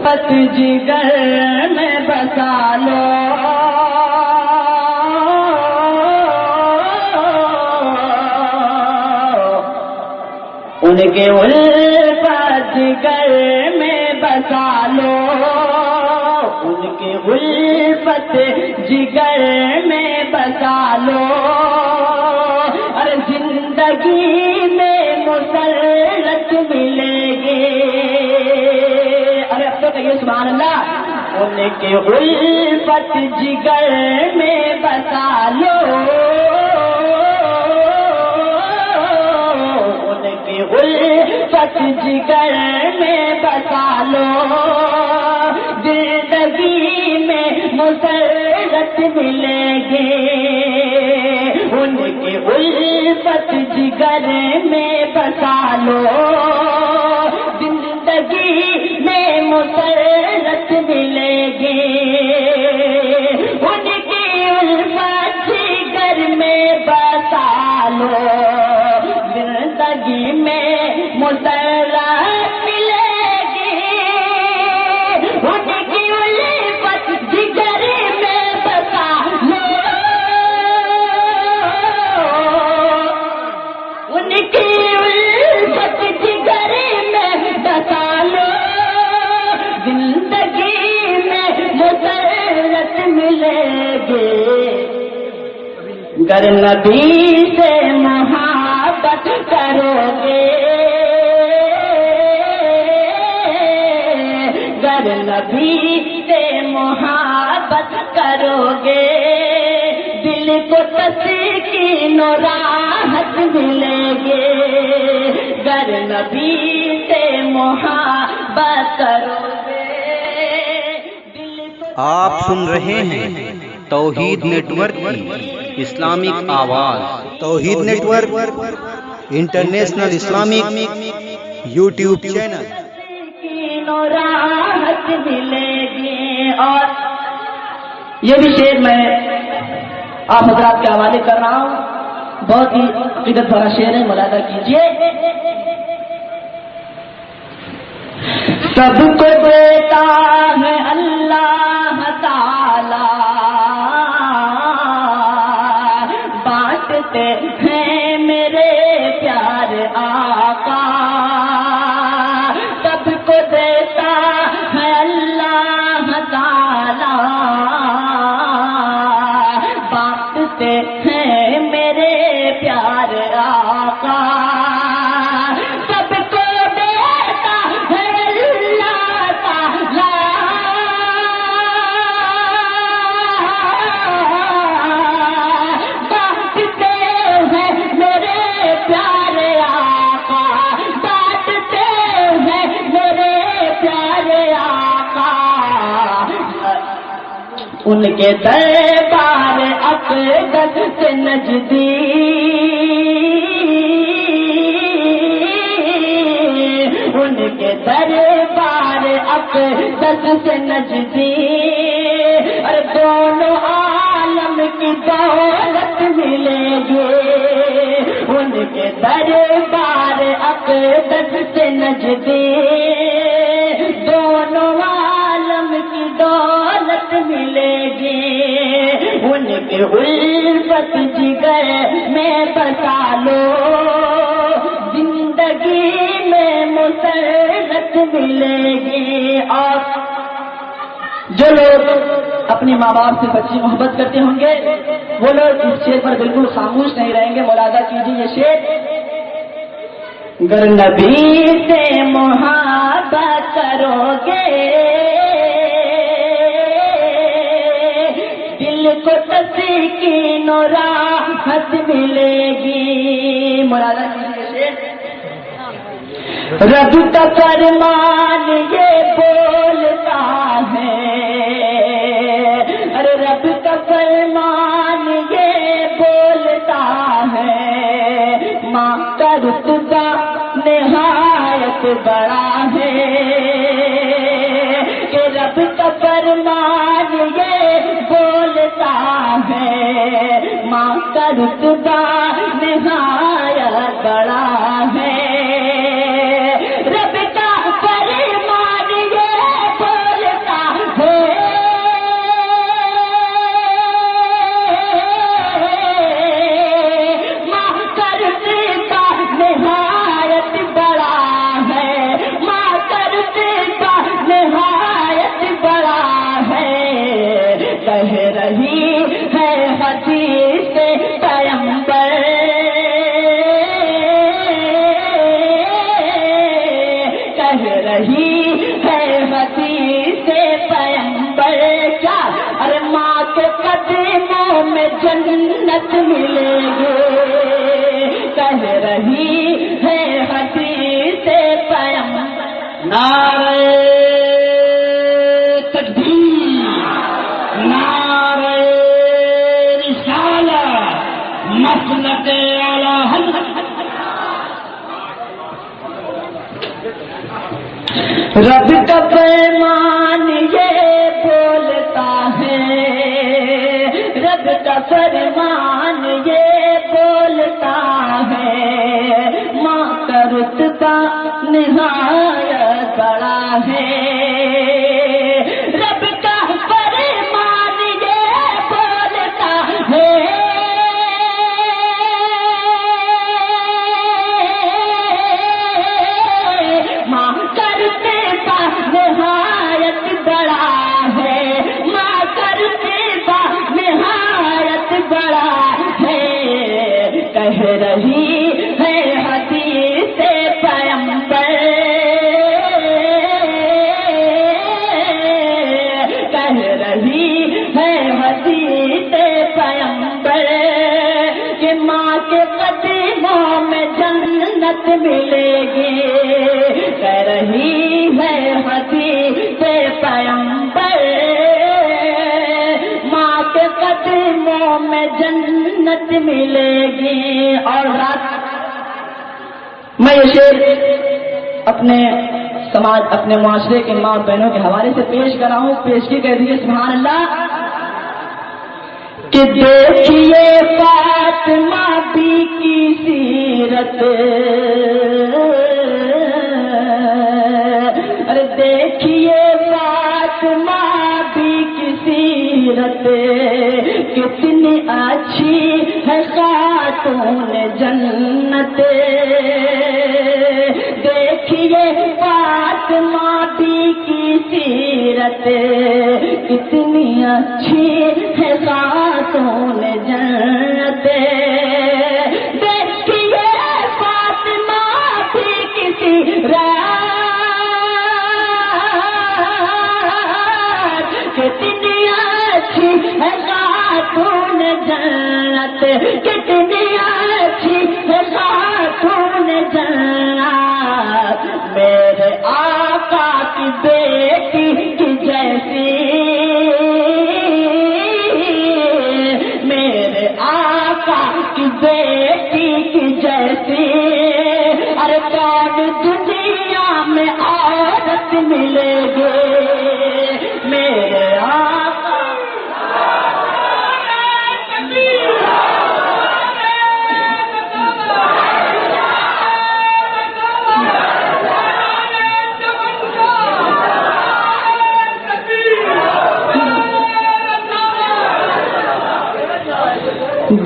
پت جگر میں بسا لو ان کے الفت جگر میں بسا لو ان کے الفت جگر میں بسا لو اور زندگی میں مسرت ملے گی. کہیے سبحان اللہ. ان کے الفت جگر میں بسا لو ان کے الفت جگر میں بسا لو زندگی میں مسرت ملے گی. ان کے الفت جگر میں بسا لو زندگی میں مسرت ملے گی. ان کی الفت جگر میں بسا لو زندگی میں مسرت ملے گی. ان کی الفت جگر میں بسا لو ان کی الفت جگر میں بسا لو زندگی میں مسرت ملے گی. گر نبی سے محبت کرو گے گر نبی سے محبت کرو گے دل کو تسکین و راحت ملے گے. گر نبی سے محبت کرو گے. آپ سن رہے ہیں توحید نیٹ ورک کی اسلامک آواز. توحید network international Islamic YouTube channel. راحت ملے گی. اور یہ بھی شعر میں آپ حضرات کے حوالے کر رہا ہوں. بہت ہی عقیدت بھرا شعر ہے, ملاحظہ کیجیے. سب کو دیتا ہے اللہ تعالی بانٹتے ہیں میرے پیارے آقا. سب کو دیتا ہے اللہ تعالی بانٹتے ہیں میرے پیارے آقا. ان کے دربار اقدس سے نجدی ان کے دربار اقدس سے نجدی. اور دونوں عالم کی دولت ملے گی. ان کے دربار اقدس سے نجدی دونوں عالم کی دولت ملے گی. ان کے الفت جگر میں بسا لو زندگی میں مسرت ملے گی. اور جو لوگ اپنی ماں باپ سے بچی محبت کرتے ہوں گے وہ لوگ اس شعر پر بالکل خاموش نہیں رہیں گے. ملاحظہ کیجیے یہ شعر. گر نبی سے محبت کرو گے دل کو تسکین و راحت ملے گی. ملاحظہ کیجیے شعر. رب کا فرمان یہ بولتا ہے ارے رب کا فرمان یہ بولتا ہے ماں کا رتبہ نہایت بڑا ہے کہ رب کا فرمان یہ بولتا ہے ماں کا رتبہ نہایت بڑا ہے. رب کا فرمان یہ میں جنت ملے گی، کہہ رہی ہے حدیث پیغمبر۔ نعرہ تکبیر، نعرہ رسالت، مسلک اعلی حضرت۔ رب کا فرمان یہ بولتا ہے، رب کا فرمان یہ بولتا ہے، ماں کا رتبہ نہایت بڑا ہے۔ رب کا فرمان یہ بولتا ہے، ماں کا رتبہ نہایت بڑا ہے، ماں کا رتبہ نہایت بڑا ہے، کہہ رہی ہے حدیث پیغمبر، کہہ رہی ہے حدیث پیغمبر کہ ماں کے قدموں میں جنت ملے گی، کہہ رہی ہے حدیث پیغمبر، ماں کے قدموں میں جنت ملے گی۔ اور رات میں یہ شعر اپنے سماج، اپنے معاشرے کے ماں بہنوں کے حوالے سے پیش کر رہا ہوں، پیش کی کہہ دیجیے سبحان اللہ۔ کہ دیکھیے فاطمہ بی کی سیرت، ارے دیکھیے فاطمہ بی کی سیرت، کتنی اچھی ہے خاتون جنت، دیکھیے فاطمہ بی کی سیرت، کتنی اچھی ہے خاتون جنت، دیکھیے فاطمہ بی کی سیرت، کتنی اچھی ہے خاتون جنت، کتنی اچھی ہے خاتون جنت، میرے آقا کی بیٹی کی جیسی، میرے آقا کی بیٹی کی جیسی، ارے کون دنیا میں عورت ملے گی، میرے آقا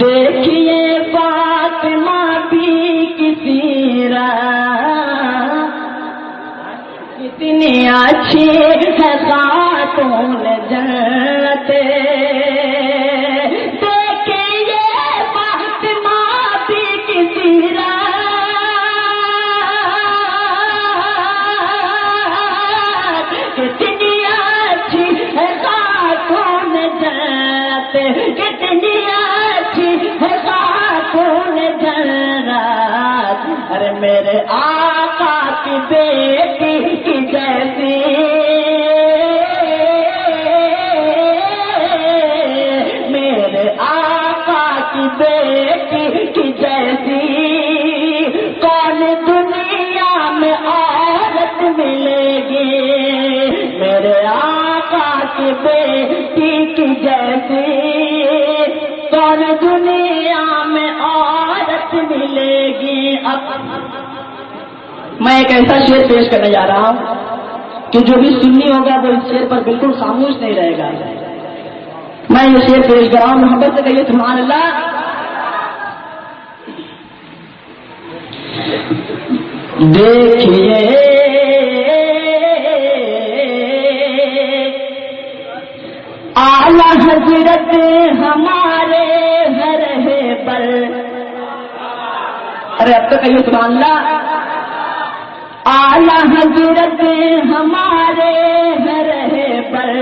دیکھیے فاطمہ بی کی سیرت، کتنی اچھی ہے خاتون جنت، دیکھیے فاطمہ بی کی سیرت، کتنی اچھی ہے خاتون جنت، کتنی اچھی ہے خاتون جنت، ارے میرے آقا کی بیٹی کی جیسی، میرے آقا کی بیٹی کی جیسی، کون دنیا میں عورت ملے گی، میرے آقا کی بیٹی کی جیسی، کون دنیا میں عورت ملے گی۔ اب میں ایک ایسا شعر پیش کرنے جا رہا ہوں کہ جو بھی سنی ہوگا وہ اس شعر پر بالکل خاموش نہیں رہے گا۔ میں یہ شعر پیش کر رہا ہوں، محبت سے کہیے سبحان اللہ۔ دیکھیے اعلی حضرت ہمارے گھر ہے پر، ارے اب تو کہیے سبحان اللہ۔ اعلی حضرت ہمارے گھر ہے پر،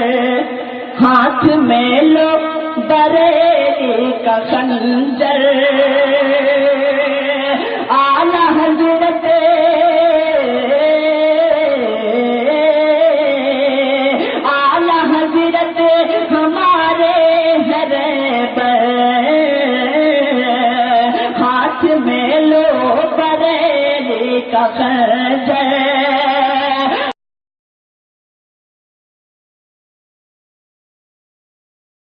ہاتھ میں لو بریلی کا خنجر اعلی حضرت اعلی حضرت ہمارے ہر پر ہاتھ میں لو بریلی کا خنجر